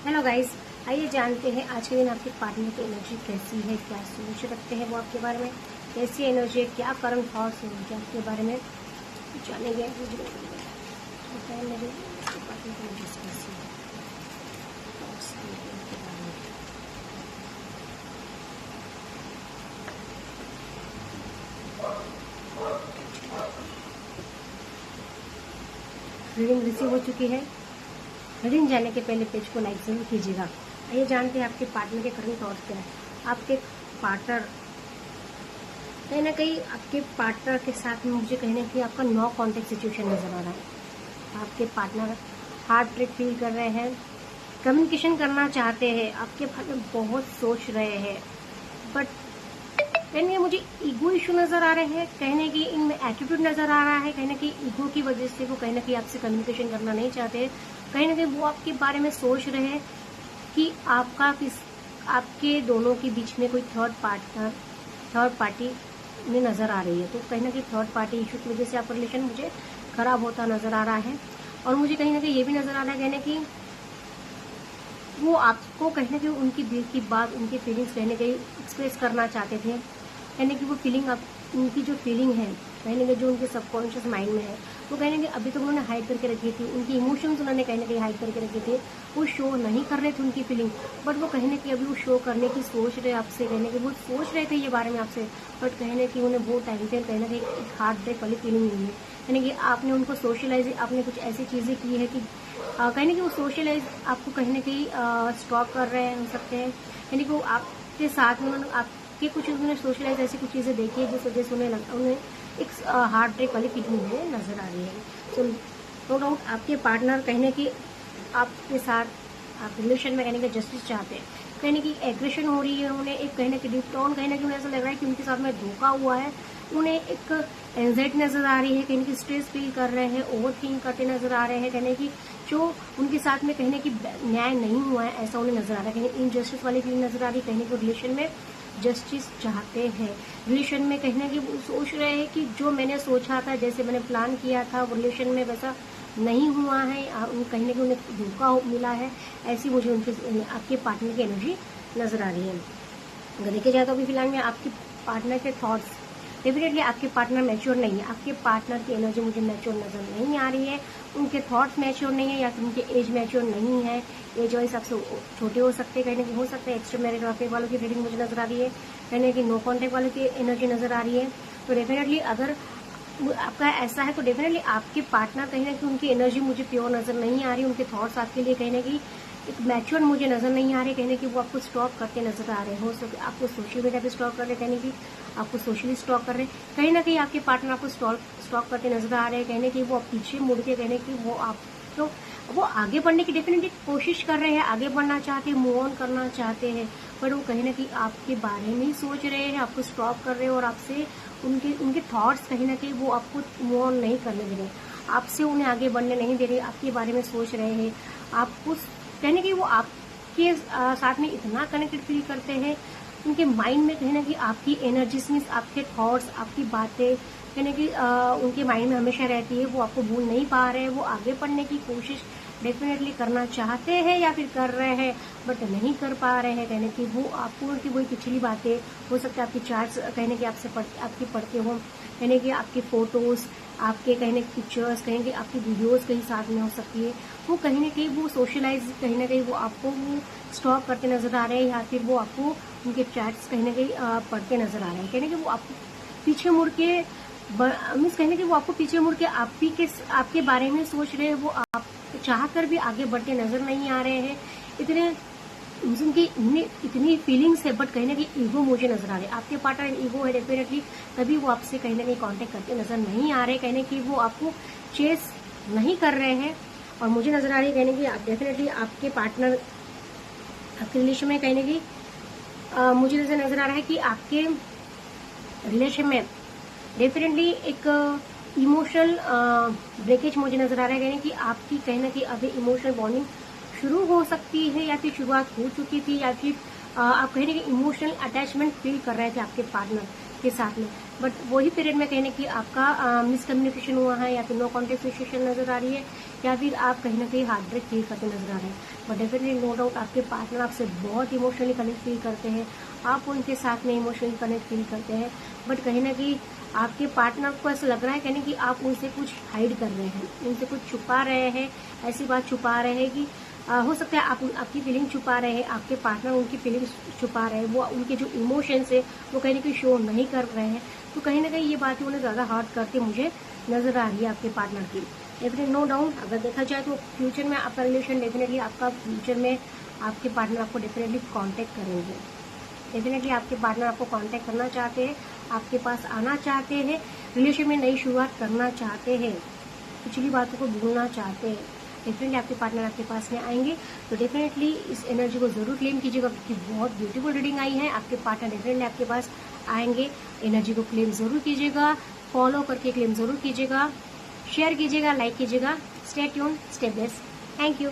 Hello guys, आइए जानते हैं आज के दिन आपके पार्टनर की एनर्जी कैसी है, क्या सोच रखते हैं वो आपके बारे में, कैसी एनर्जी है, क्या करंट थॉट्स हैं उनके आपके बारे में जानेंगे। बताएं मेरे इसके पार्टनर की एनर्जी कैसी है, thoughts हैं उनके बारे में। रीडिंग रिसीव हो चुकी है। रीडिंग जाने के पहले पेज को लाइक जरूर कीजिएगा। आइए जानते हैं आपके पार्टनर के करंट थॉट्स क्या है। आपके पार्टनर कहीं ना कहीं आपके पार्टनर के साथ में मुझे कहीं ना कहीं आपका नो कॉन्टेक्ट सिचुएशन नजर आ रहा है। आपके पार्टनर हार्ट ब्रेक फील कर रहे हैं, कम्युनिकेशन करना चाहते हैं, आपके पार्टनर बहुत सोच रहे हैं, बट कहने मुझे ईगो इशू नजर आ रहे हैं, कहने की इनमें एटीट्यूड नजर आ रहा है, कहने की ईगो की वजह से वो कहीं ना कहीं आपसे कम्युनिकेशन करना नहीं चाहते। कहीं ना कहीं वो आपके बारे में सोच रहे हैं कि आपके दोनों के बीच में कोई थर्ड पार्टी में नजर आ रही है। तो कहीं ना कहीं थर्ड पार्टी इशू की वजह से आपका रिलेशन मुझे खराब होता नजर आ रहा है। और मुझे कहीं ना कहीं ये भी नजर आ रहा है कहने की वो आपको कहीं ना कहीं उनकी दिल की बात, उनकी फीलिंग्स कहने कहीं एक्सप्रेस करना चाहते थे। कहने की वो फीलिंग उनकी जो फीलिंग है कहने की जो उनके सबकॉन्शियस माइंड में है वो कहने की अभी तक उन्होंने हाइड करके रखी थी। उनकी इमोशंस उन्होंने कहीं ना कहीं हाइड करके रखे थे, वो शो नहीं कर रहे थे उनकी फीलिंग, बट वो कहीं ना कहीं अभी वो शो करने की सोच रहे आपसे, कहने की वो सोच रहे थे ये बारे में आपसे, बट कहीं ना कहीं उन्हें वो टाइम पे कहीं ना कहीं एक हार्ट ब्रेक वाली फीलिंग हुई है। यानी कि आपने उनको सोशलाइज, आपने कुछ ऐसी चीजें की है कि कहीं ना कहीं वो सोशलाइज आपको कहीं ना कहीं स्टॉप कर रहे हैं हो सकते हैं। यानी कि वो आपके साथ में उन्होंने आपके कुछ उन्होंने सोशलाइज ऐसी कुछ चीजें देखी है जिस वजह से उन्हें एक हार्ट ब्रेक वाली फीलिंग मुझे नजर आ रही है। सो नो डाउट आपके पार्टनर कहने की आपके साथ आप रिलेशन में कहने की जस्टिस चाहते हैं, कहने की एग्रेशन हो रही है, उन्हें एक कहने की डीप डाउन कहने की उन्हें ऐसा लग रहा है कि उनके साथ में धोखा हुआ है, उन्हें एक एंजाइटी नजर आ रही है, कहने की स्ट्रेस फील कर रहे हैं, ओवर थिंक करते नजर आ रहे हैं, कहने की जो उनके साथ में कहने की न्याय नहीं हुआ है ऐसा उन्हें नजर आ रहा है, कहने इनजस्टिस वाली फीलिंग नजर आ रही है, कहने को रिलेशन में जस्टिस चाहते हैं। रिलेशन में कहने की वो सोच रहे हैं कि जो मैंने सोचा था, जैसे मैंने प्लान किया था वो रिलेशन में वैसा नहीं हुआ है, कहीं ना कहीं उन्हें धोखा मिला है, ऐसी मुझे उनके आपके पार्टनर की एनर्जी नजर आ रही है। अगर देखे जाए तो अभी फिलहाल में आपके पार्टनर के थॉट्स डेफिनेटली आपके पार्टनर मैच्योर नहीं है। आपके पार्टनर की एनर्जी मुझे मैच्योर नजर नहीं आ रही है, उनके थॉट्स मैच्योर नहीं है या फिर उनके एज मैच्योर नहीं है। एज वाइज आपसे छोटे हो सकते हैं, कहने की हो सकता है एक्स्ट्रा मैरिड अफेयर वालों की रीडिंग मुझे नजर आ रही है, कहने की नो कॉन्टेक्ट वालों की एनर्जी नजर आ रही है। तो डेफिनेटली अगर आपका ऐसा है तो डेफिनेटली आपके पार्टनर कहीं ना कहीं उनकी एनर्जी मुझे प्योर नजर नहीं आ रही, उनके थॉट्स आपके लिए कहीं ना कहीं एक मैच्योर मुझे नजर नहीं आ रहे, कहने की वो आपको स्टॉक करते नजर आ रहे हो सके, आपको सोशल मीडिया पे स्टॉक कर रहे, कहने की आपको सोशली स्टॉक कर रहे, कहीं ना कहीं आपके पार्टनर आपको स्टॉक करते नजर आ रहे हैं, कहने की वो पीछे मुड़ के कहने की वो आगे बढ़ने की डेफिनेटली कोशिश कर रहे हैं, आगे बढ़ना चाहते हैं, मूव ऑन करना चाहते हैं, पर वो कहीं ना कहीं आपके बारे में ही सोच रहे हैं, आपको स्टॉप कर रहे हैं और आपसे उनके थॉट्स कहीं ना कहीं वो आपको मूव ऑन नहीं करने दे रहे, आपसे उन्हें आगे बढ़ने नहीं दे रहे, आपके बारे में सोच रहे हैं। आपको कहने की वो आपके साथ में इतना कनेक्टेड फील करते हैं, उनके माइंड में कहीं ना कहीं आपकी एनर्जीज मीन्स आपके थॉट्स, आपकी बातें कहने की उनके माइंड में हमेशा रहती है, वो आपको भूल नहीं पा रहे हैं, वो आगे बढ़ने की कोशिश डेफिनेटली करना चाहते हैं या फिर कर रहे हैं बट नहीं कर पा रहे हैं, कहने की वो आपको उनकी वही पिछली बातें, हो सकता है आपकी चार्ट्स कहने की आपकी पढ़ते हो, कहने की आपकी फोटोज, आपके कहने की पिक्चर्स, कहीं की आपकी वीडियोस कहीं साथ में हो सकती है, वो कहीं ना कहीं वो सोशलाइज कहीं ना कहीं वो आपको वो स्टॉक करते नजर आ रहे हैं या फिर वो आपको उनके चैट्स कहीं ना कहीं पढ़ते नजर आ रहे हैं, कहने की वो आपको पीछे मुड़ के मीन्स कहने की वो आपको पीछे मुड़ के आपके बारे में सोच रहे हैं, वो आप चाह कर भी आगे बढ़ते नजर नहीं आ रहे हैं। इतनी फीलिंग्स है बट कहीं ना कहीं ईगो मुझे नजर आ रहे हैं, आपके पार्टनर ईगो है डेफिनेटली, तभी वो आपसे कहीं ना कहीं कांटेक्ट करते नजर नहीं आ रहे, कहने की वो आपको चेस नहीं कर रहे हैं। और मुझे नजर आ रही है कहने की आप डेफिनेटली आपके पार्टनर आपके रिलेशन में कहने की मुझे नजर आ रहा है कि आपके रिलेशन में डेफिनेटली एक इमोशनल ब्रेकेज मुझे नजर आ रहा है, कहने कि आपकी कहीं ना कहीं अभी इमोशनल बॉन्डिंग शुरू हो सकती है या फिर शुरुआत हो चुकी थी, या फिर आप कहने की इमोशनल अटैचमेंट फील कर रहे थे आपके पार्टनर, आपके साथ में, बट वही पीरियड में कहने की आपका मिसकम्युनिकेशन हुआ है, या फिर नो कॉन्टेक्ट सिचुएशन नजर आ रही है, या फिर आप कहीं ना कहीं हार्ट ब्रेक फील करते नजर आ रहे हैं। बट डेफिनेटली नो डाउट आपके पार्टनर आपसे बहुत इमोशनली कनेक्ट फील करते हैं, आप उनके साथ में इमोशनली कनेक्ट फील करते हैं, बट कहीं ना कहीं आपके पार्टनर को ऐसा लग रहा है कहने कि आप उनसे कुछ हाइड कर रहे हैं, उनसे कुछ छुपा रहे हैं, ऐसी बात छुपा रहे हैं कि हो सकता है आप आपकी फीलिंग छुपा रहे हैं, आपके पार्टनर उनकी फीलिंग छुपा रहे हैं, वो उनके जो इमोशंस है वो कहीं ना कहीं शो नहीं कर रहे हैं। तो कहीं ना कहीं ये बातें उन्हें ज्यादा हर्ट करते मुझे नजर आ रही है आपके पार्टनर की। डेफिनेटली नो डाउट अगर देखा जाए तो फ्यूचर में आपका रिलेशन डेफिनेटली आपका फ्यूचर में आपके पार्टनर आपको डेफिनेटली कांटेक्ट करेंगे। डेफिनेटली आपके पार्टनर आपको कांटेक्ट करना चाहते हैं, आपके पास आना चाहते हैं, रिलेशन में नई शुरुआत करना चाहते हैं, पिछली बातों को भूलना चाहते हैं। डेफिनेटली आपके पार्टनर आपके पास में आएंगे, तो डेफिनेटली इस एनर्जी को जरूर क्लेम कीजिएगा, क्योंकि बहुत ब्यूटीफुल रीडिंग आई है। आपके पार्टनर डेफिनेटली आपके पास आएंगे, एनर्जी को क्लेम जरूर कीजिएगा, फॉलो करके क्लेम जरूर कीजिएगा, शेयर कीजिएगा, लाइक कीजिएगा। Stay tune, stay blessed. Thank you.